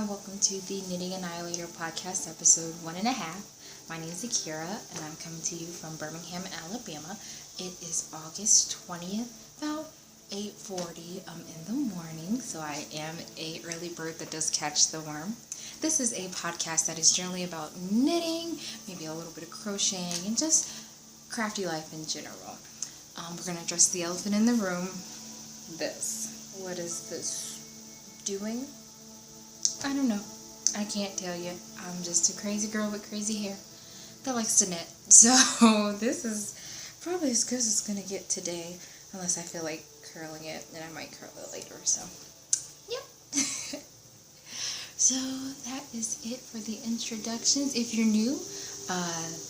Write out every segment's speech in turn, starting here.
and welcome to the Knitting Annihilator podcast, episode 1.5. My name is Akira, and I'm coming to you from Birmingham, Alabama. It is August 20th, about 8:40 in the morning, so I am a early bird that does catch the worm. This is a podcast that is generally about knitting, maybe a little bit of crocheting, and just crafty life in general. We're going to address the elephant in the room. This. What is this doing? I don't know. I can't tell you. I'm just a crazy girl with crazy hair that likes to knit. So this is probably as good as it's going to get today, unless I feel like curling it, and I might curl it later. So, yep. So that is it for the introductions. If you're new,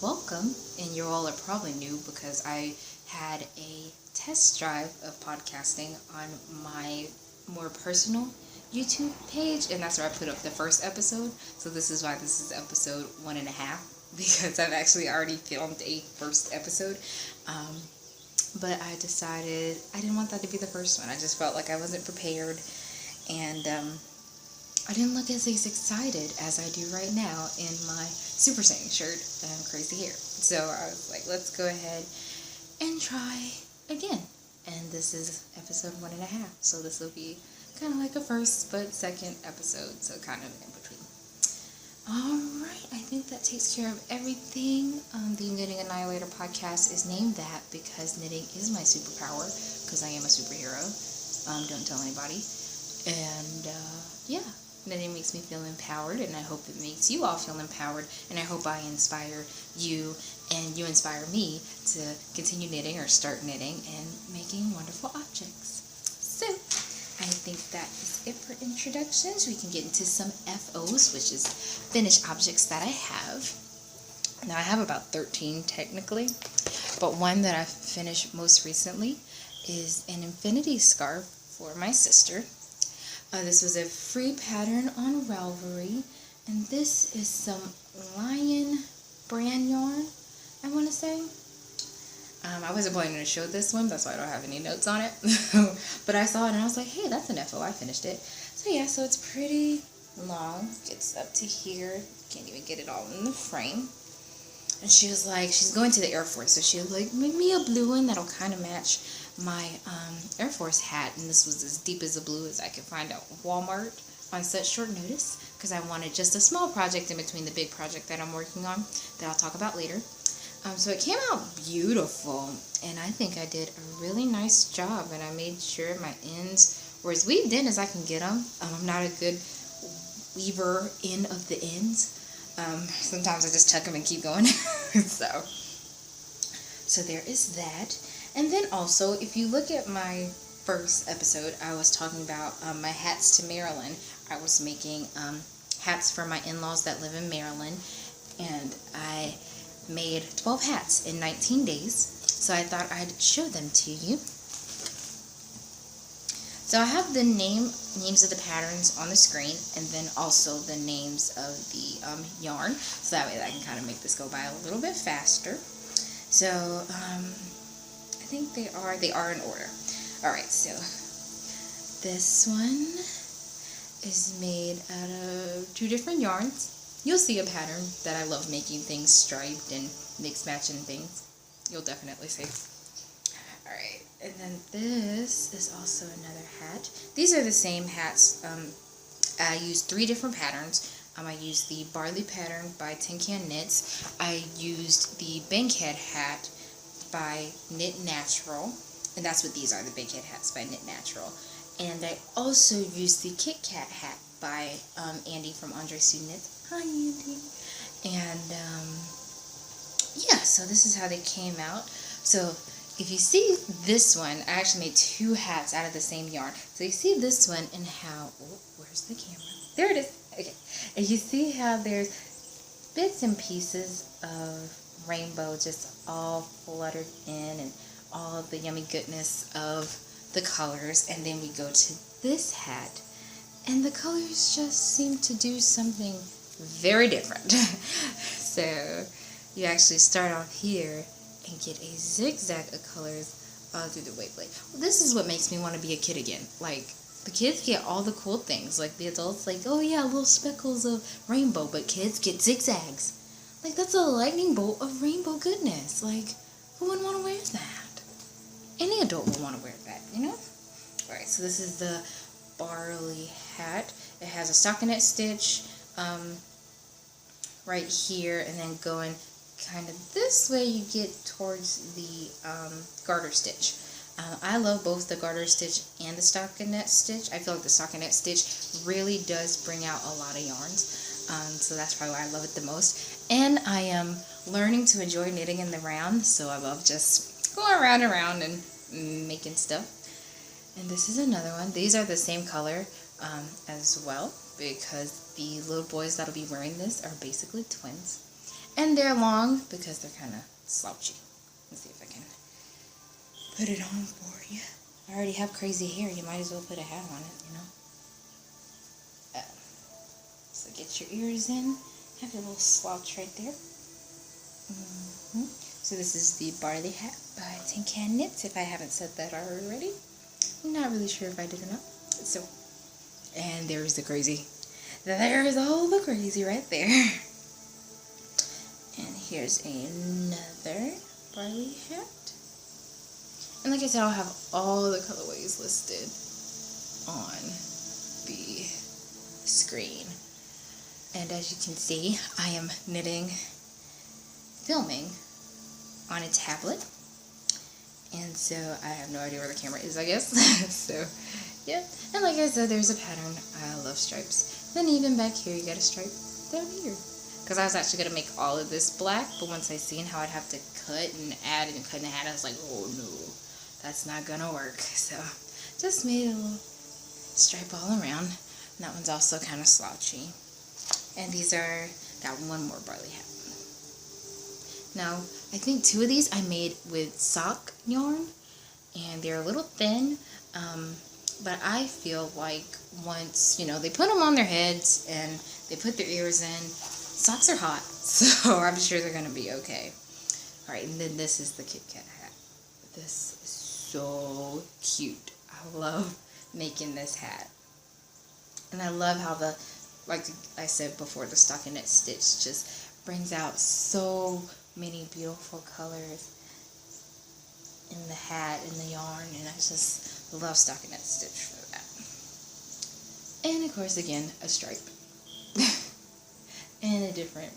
welcome. And you all are probably new because I had a test drive of podcasting on my more personal YouTube page, and that's where I put up the first episode. So this is why this is episode 1.5, because I've actually already filmed a first episode. But I decided I didn't want that to be the first one. I just felt like I wasn't prepared, and I didn't look as excited as I do right now in my Super Saiyan shirt and crazy hair. So I was like, let's go ahead and try again. And this is episode 1.5. So this will be kind of like a first but second episode, so kind of in between. Alright, I think that takes care of everything. The Knitting Annihilator podcast is named that because knitting is my superpower, because I am a superhero. Don't tell anybody. And yeah, knitting makes me feel empowered, and I hope it makes you all feel empowered, and I hope I inspire you and you inspire me to continue knitting or start knitting and making wonderful objects. So I think that is it for introductions. We can get into some FOs, which is finished objects that I have. Now I have about 13 technically, but one that I finished most recently is an infinity scarf for my sister. This was a free pattern on Ravelry, and this is some Lion brand yarn, I want to say. I wasn't planning to show this one, that's why I don't have any notes on it. But I saw it and I was like, hey, that's an FO, I finished it. So yeah, so it's pretty long. It's up to here. Can't even get it all in the frame. And she was like, she's going to the Air Force, so she was like, make me a blue one that'll kind of match my Air Force hat. And this was as deep as a blue as I could find at Walmart on such short notice, because I wanted just a small project in between the big project that I'm working on that I'll talk about later. So it came out beautiful, and I think I did a really nice job, and I made sure my ends were as weaved in as I can get them. I'm not a good weaver in of the ends. Sometimes I just tuck them and keep going. So there is that. And then also, if you look at my first episode, I was talking about my hats to Maryland. I was making hats for my in-laws that live in Maryland, and I made 12 hats in 19 days, so I thought I'd show them to you. So I have the names of the patterns on the screen, and then also the names of the yarn, so that way I can kind of make this go by a little bit faster. So I think they are in order. Alright, so this one is made out of 2 different yarns. You'll see a pattern that I love making things striped and mixed matching things. You'll definitely see. Alright, and then this is also another hat. These are the same hats. I used 3 different patterns. I used the Barley pattern by Tin Can Knits. I used the Bankhead hat by Knit Natural. And that's what these are, the Bankhead hats by Knit Natural. And I also used the Kit Kat hat by Andy from Andre Sue Knits. Hi, Andy. And yeah, so this is how they came out. So if you see this one, I actually made 2 hats out of the same yarn. So you see this one and how, oh, where's the camera? There it is. Okay. And you see how there's bits and pieces of rainbow just all fluttered in, and all of the yummy goodness of the colors. And then we go to this hat, and the colors just seem to do something very different. So you actually start off here and get a zigzag of colors all through the weight blade. Well, this is what makes me want to be a kid again. Like, The kids get all the cool things. Like, the adults, like, oh yeah, little speckles of rainbow, but kids get zigzags. Like, that's a lightning bolt of rainbow goodness. Like, who wouldn't want to wear that? Any adult would want to wear that, you know? Alright, so this is the Barley hat. It has a stockinette stitch right here, and then going kind of this way, you get towards the garter stitch. I love both the garter stitch and the stockinette stitch. I feel like the stockinette stitch really does bring out a lot of yarns. So that's probably why I love it the most. And I am learning to enjoy knitting in the round, so I love just going around and around and making stuff. And this is another one. These are the same color as well, because the little boys that'll be wearing this are basically twins. And they're long because they're kind of slouchy. Let's see if I can put it on for you. I already have crazy hair. You might as well put a hat on it, you know. So get your ears in. Have your little slouch right there. So this is the Barley hat by Tin Can Knits, if I haven't said that already. I'm not really sure if I did or not. So, and there's the crazy. There's all the crazy right there. And here's another Barley hat. And like I said, I'll have all the colorways listed on the screen. And as you can see, I am filming on a tablet. And so I have no idea where the camera is, I guess. So, yeah. And like I said, there's a pattern. I love stripes. Then even back here, you got a stripe down here. Because I was actually going to make all of this black, but once I seen how I'd have to cut and add and cut and add, I was like, oh no, that's not going to work. So, just made a little stripe all around. And that one's also kind of slouchy. And these are, got one more Barley hat. Now, I think two of these I made with sock yarn, and they're a little thin, but I feel like once, you know, they put them on their heads and they put their ears in, socks are hot, so I'm sure they're going to be okay. Alright, and then this is the Kit Kat hat. This is so cute. I love making this hat. And I love how the, like I said before, the stockinette stitch just brings out so many beautiful colors in the hat and the yarn, and I just love stockinette stitch for that. And of course, again, a stripe and a different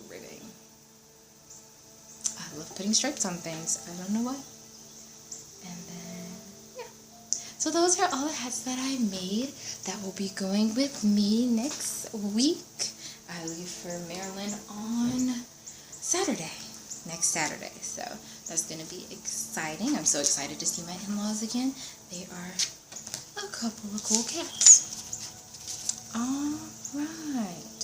ribbing. I love putting stripes on things. I don't know why. And then, yeah. So those are all the hats that I made that will be going with me next week. I leave for Maryland on Saturday, next Saturday, so that's going to be exciting. I'm so excited to see my in-laws again. They are a couple of cool cats. Alright,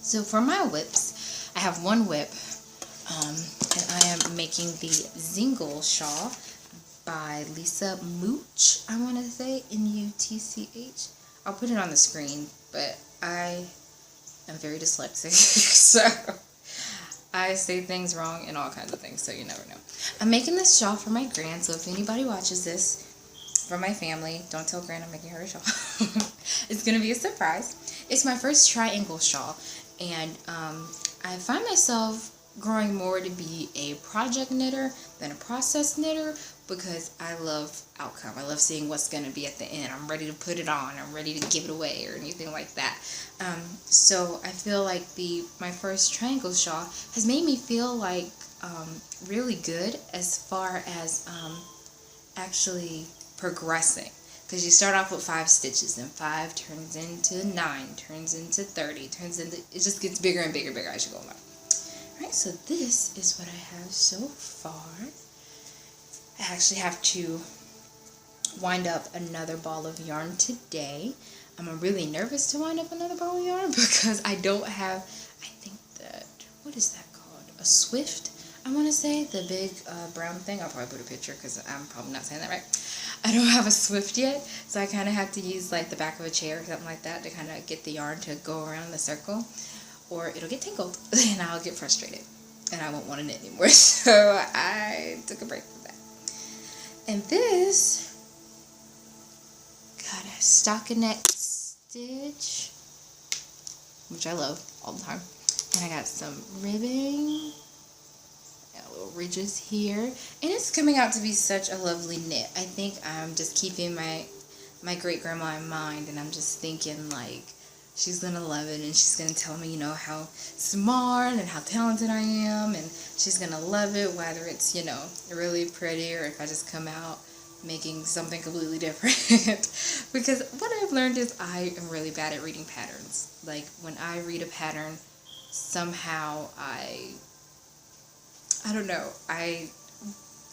so for my whips, I have one whip, and I am making the Zingle Shawl by Lisa Mooch, I want to say, M-U-T-C-H. I'll put it on the screen, but I am very dyslexic, so I say things wrong and all kinds of things, so you never know. I'm making this shawl for my gran, so if anybody watches this from my family, don't tell gran I'm making her a shawl. It's going to be a surprise. It's my first triangle shawl, and I find myself growing more to be a project knitter than a process knitter, because I love outcome. I love seeing what's going to be at the end. I'm ready to put it on. I'm ready to give it away or anything like that. So I feel like my first triangle shawl has made me feel like really good as far as actually progressing. Because you start off with 5 stitches, and 5 turns into 9, turns into 30, turns into, it just gets bigger and bigger and bigger as you go along. Alright, so this is what I have so far. I actually have to wind up another ball of yarn today. I'm really nervous to wind up another ball of yarn because I don't have, I think that, what is that called? A Swift, I want to say, the big brown thing. I'll probably put a picture because I'm probably not saying that right. I don't have a Swift yet, so I kind of have to use like the back of a chair or something like that to kind of get the yarn to go around the circle, or it'll get tangled and I'll get frustrated and I won't want to knit anymore. So I took a break from that. And this stockinette stitch, which I love all the time. And I got some ribbing, got little ridges here, and it's coming out to be such a lovely knit. I think I'm just keeping my great grandma in mind, and I'm just thinking like she's gonna love it, and she's gonna tell me, you know, how smart and how talented I am, and she's gonna love it, whether it's, you know, really pretty or if I just come out making something completely different. Because what I've learned is I am really bad at reading patterns. Like when I read a pattern, somehow I don't know, I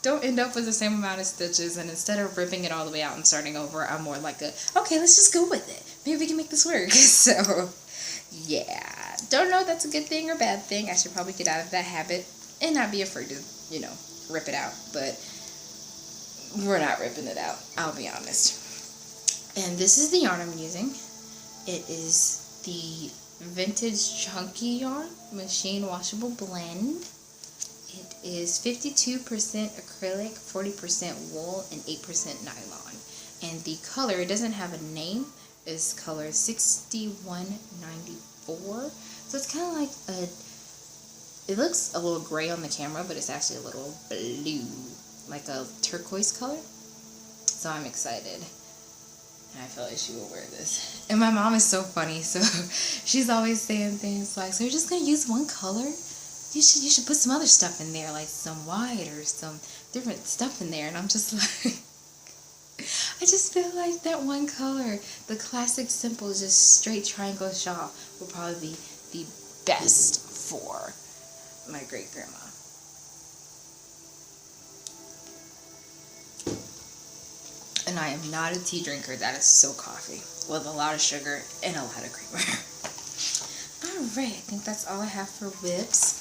don't end up with the same amount of stitches, and instead of ripping it all the way out and starting over, I'm more like okay, let's just go with it. Maybe we can make this work. So, yeah. Don't know if that's a good thing or bad thing. I should probably get out of that habit and not be afraid to, you know, rip it out. But we're not ripping it out, I'll be honest. And this is the yarn I'm using. It is the Vintage Chunky Yarn Machine Washable Blend. It is 52% acrylic, 40% wool, and 8% nylon. And the color, it doesn't have a name, is color 6194. So it's kind of like it looks a little gray on the camera, but it's actually a little blue, like a turquoise color. So I'm excited. And I feel like she will wear this. And my mom is so funny, so she's always saying things like, so you're just going to use one color? You should put some other stuff in there, like some white or some different stuff in there. And I'm just like, I just feel like that one color, the classic simple, just straight triangle shawl, will probably be the best for my great grandma. And I am not a tea drinker. That is so coffee with a lot of sugar and a lot of creamer. Alright, I think that's all I have for whips.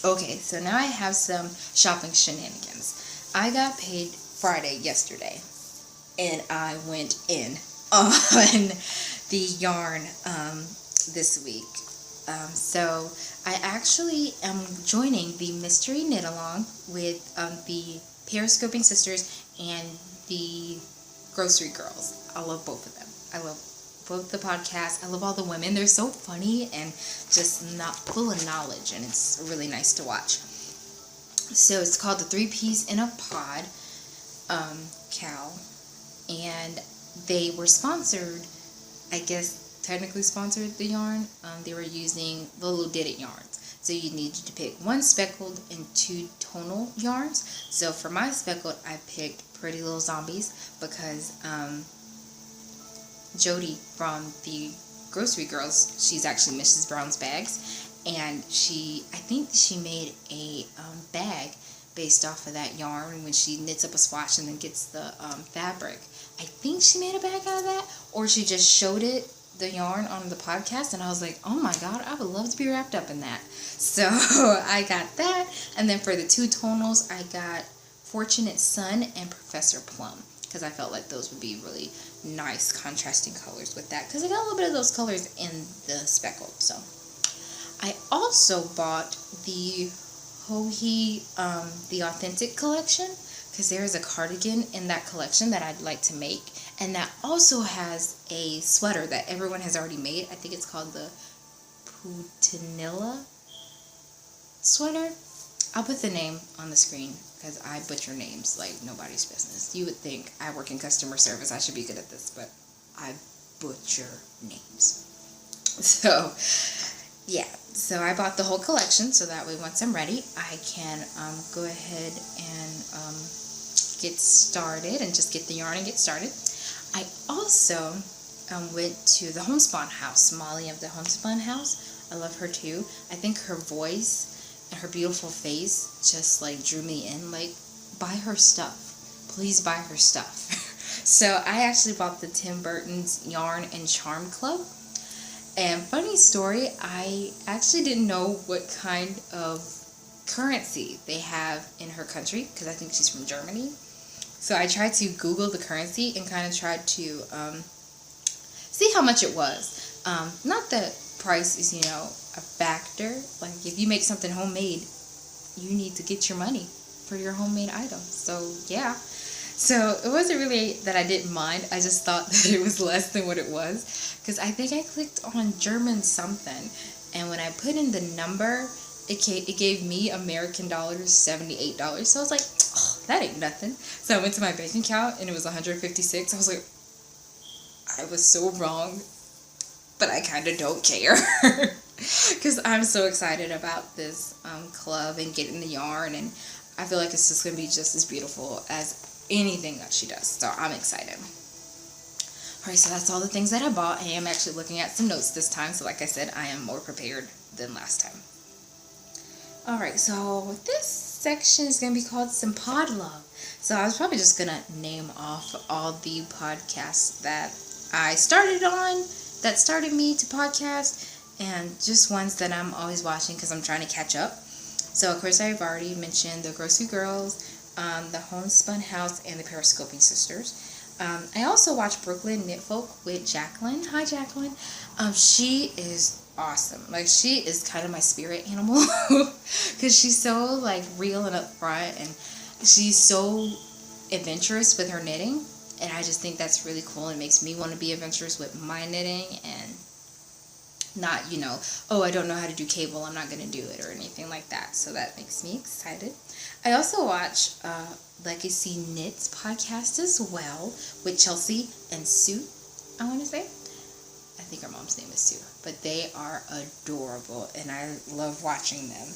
Okay, so now I have some shopping shenanigans. I got paid Friday yesterday, and I went in on the yarn this week. So I actually am joining the mystery knit along with the Periscoping Sisters and the Grocery Girls. I love both of them. I love both the podcasts. I love all the women. They're so funny and just not full of knowledge, and it's really nice to watch. So it's called the 3 Peas in a Pod Cal, and they were sponsored, I guess technically sponsored the yarn. They were using the Little Did It yarns. So you needed to pick 1 speckled and 2 tonal yarns. So for my speckled, I picked Pretty Little Zombies because Jody from the Grocery Girls, she's actually Mrs. Brown's Bags, and I think she made a bag based off of that yarn when she knits up a swatch and then gets the fabric. I think she made a bag out of that, or she just showed the yarn on the podcast, and I was like, oh my god, I would love to be wrapped up in that. So I got that, and then for the 2 tonals, I got Fortunate Son and Professor Plum, because I felt like those would be really nice contrasting colors with that, because I got a little bit of those colors in the speckled. So I also bought the Hohi, the Authentic collection, because there is a cardigan in that collection that I'd like to make, and that also has a sweater that everyone has already made. I think it's called the Putinilla sweater. I'll put the name on the screen because I butcher names like nobody's business. You would think I work in customer service, I should be good at this, but I butcher names. So, yeah. So I bought the whole collection so that way once I'm ready, I can go ahead and get started and just get the yarn and get started. I also went to the Homespun House, Molly of the Homespun House. I love her too. I think her voice and her beautiful face just like drew me in. Like, buy her stuff. Please buy her stuff. So I actually bought the Tim Burton's Yarn and Charm Club. And funny story, I actually didn't know what kind of currency they have in her country, because I think she's from Germany. So I tried to Google the currency and kind of tried to see how much it was. Not that price is, you know, a factor. Like, if you make something homemade, you need to get your money for your homemade items. So, yeah. So it wasn't really that I didn't mind. I just thought that it was less than what it was. Because I think I clicked on German something. And when I put in the number, it gave me American dollars, $78. So I was like, oh, that ain't nothing. So I went to my bank account and it was 156. I was like, I was so wrong. But I kind of don't care. Because I'm so excited about this club and getting the yarn. And I feel like it's just going to be just as beautiful as anything that she does. So I'm excited. Alright, so that's all the things that I bought. I am actually looking at some notes this time. So like I said, I am more prepared than last time. Alright, so this section is going to be called Some Pod Love. So I was probably just going to name off all the podcasts that I started on, that started me to podcast, and just ones that I'm always watching because I'm trying to catch up. So of course I've already mentioned the Grocery Girls, the Homespun House, and the Periscoping Sisters. I also watch Brooklyn Knitfolk with Jacqueline. Hi, Jacqueline. She is awesome. Like, she is kind of my spirit animal because she's so, like, real and upfront, and she's so adventurous with her knitting, and I just think that's really cool. It makes me want to be adventurous with my knitting and not, oh, I don't know how to do cable, I'm not going to do it, or anything like that. So that makes me excited. I also watch Legacy Knits podcast as well with Chelsea and Sue, I want to say. I think her mom's name is Sue. But they are adorable, and I love watching them.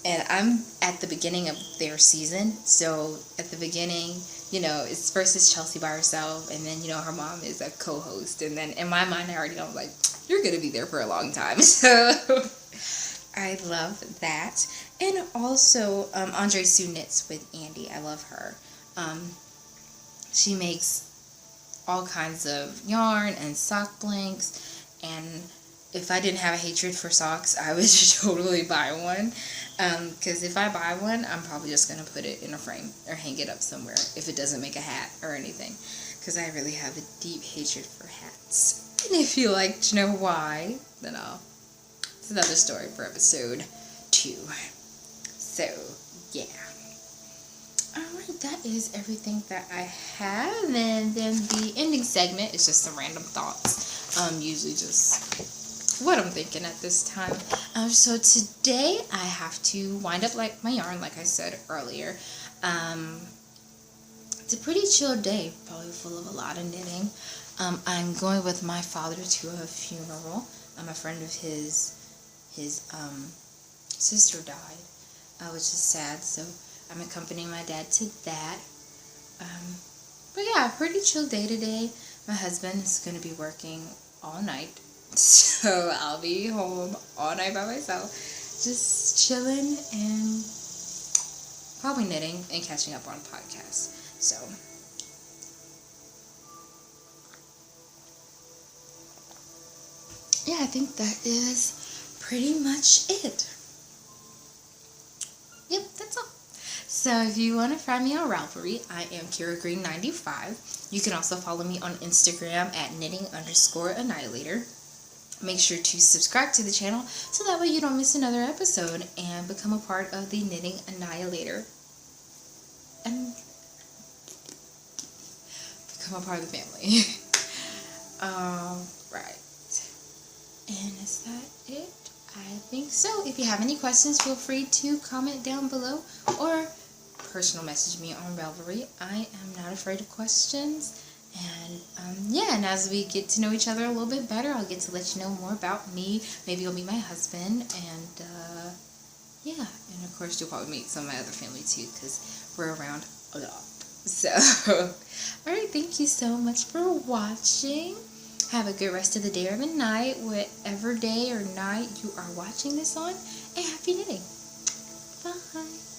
And I'm at the beginning of their season, so at the beginning, it's first it's Chelsea by herself, and then, her mom is a co-host, and then in my mind I already know, like, you're going to be there for a long time, so I love that. And also, Andre Sue Knits with Andy, I love her. She makes all kinds of yarn and sock blanks, and if I didn't have a hatred for socks, I would totally buy one. Because if I buy one, I'm probably just going to put it in a frame or hang it up somewhere if it doesn't make a hat or anything. Because I really have a deep hatred for hats. And if you like to know why, then it's another story for episode 2. So, yeah. Alright, that is everything that I have. And then the ending segment is just some random thoughts. Usually just what I'm thinking at this time. So today I have to wind up like my yarn, like I said earlier. It's a pretty chill day, probably full of a lot of knitting. I'm going with my father to a funeral. A friend of his sister died, which is sad, so I'm accompanying my dad to that. But yeah, pretty chill day today. My husband is going to be working all night, so I'll be home all night by myself, just chilling and probably knitting and catching up on podcasts. So yeah, I think that is pretty much it. Yep, that's all. So if you want to find me on Ravelry, I am KiraGreen95. You can also follow me on Instagram at knitting_annihilator. Make sure to subscribe to the channel so that way you don't miss another episode and become a part of the Knitting Annihilator. And become a part of the family. Alright. And is that it? I think so. If you have any questions, feel free to comment down below or personal message me on Ravelry. I am not afraid of questions. And and as we get to know each other a little bit better, I'll get to let you know more about me. Maybe you'll meet my husband, and and of course you'll probably meet some of my other family too, because we're around a lot. So, alright, thank you so much for watching. Have a good rest of the day or the night, whatever day or night you are watching this on, and happy knitting. Bye.